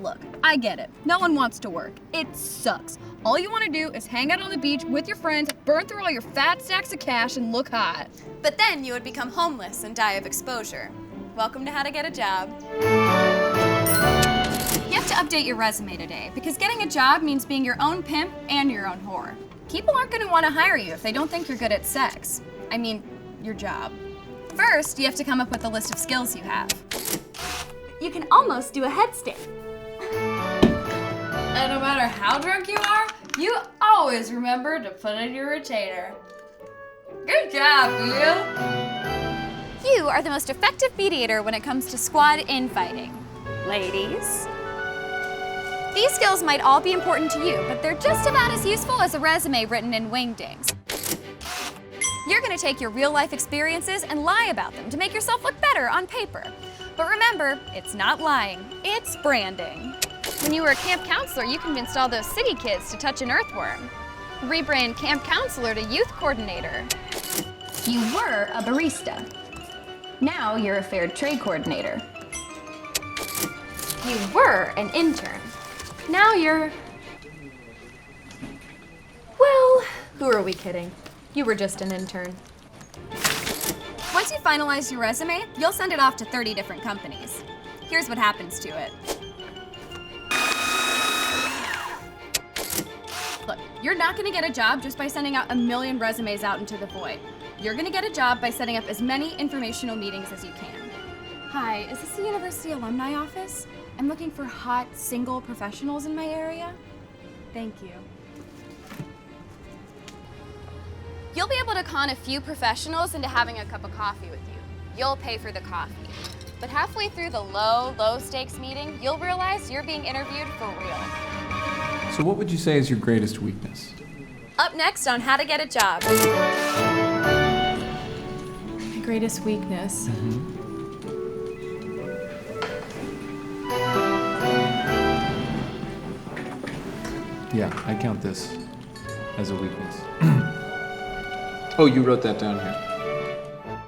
Look, I get it. No one wants to work. It sucks. All you want to do is hang out on the beach with your friends, burn through all your fat stacks of cash, and look hot. But then you would become homeless and die of exposure. Welcome to How to Get a Job. You have to update your resume today because getting a job means being your own pimp and your own whore. People aren't going to want to hire you if they don't think you're good at sex. I mean, your job. First, you have to come up with a list of skills you have. You can almost do a headstand. And no matter how drunk you are, you always remember to put in your retainer. Good job, you! You are the most effective mediator when it comes to squad infighting. Ladies. These skills might all be important to you, but they're just about as useful as a resume written in wingdings. You're gonna take your real-life experiences and lie about them to make yourself look better on paper. But remember, it's not lying, it's branding. When you were a camp counselor, you convinced all those city kids to touch an earthworm. Rebrand camp counselor to youth coordinator. You were a barista. Now you're a fair trade coordinator. You were an intern. Now you're... Well, who are we kidding? You were just an intern. Once you finalize your resume, you'll send it off to 30 different companies. Here's what happens to it. Look, you're not gonna get a job just by sending out a million resumes out into the void. You're gonna get a job by setting up as many informational meetings as you can. Hi, is this the University Alumni Office? I'm looking for hot, single professionals in my area. Thank you. You'll be able to con a few professionals into having a cup of coffee with you. You'll pay for the coffee. But halfway through the low stakes meeting, you'll realize you're being interviewed for real. So what would you say is your greatest weakness? Up next on How to Get a Job. My greatest weakness. Yeah, I count this as a weakness. Oh, you wrote that down here.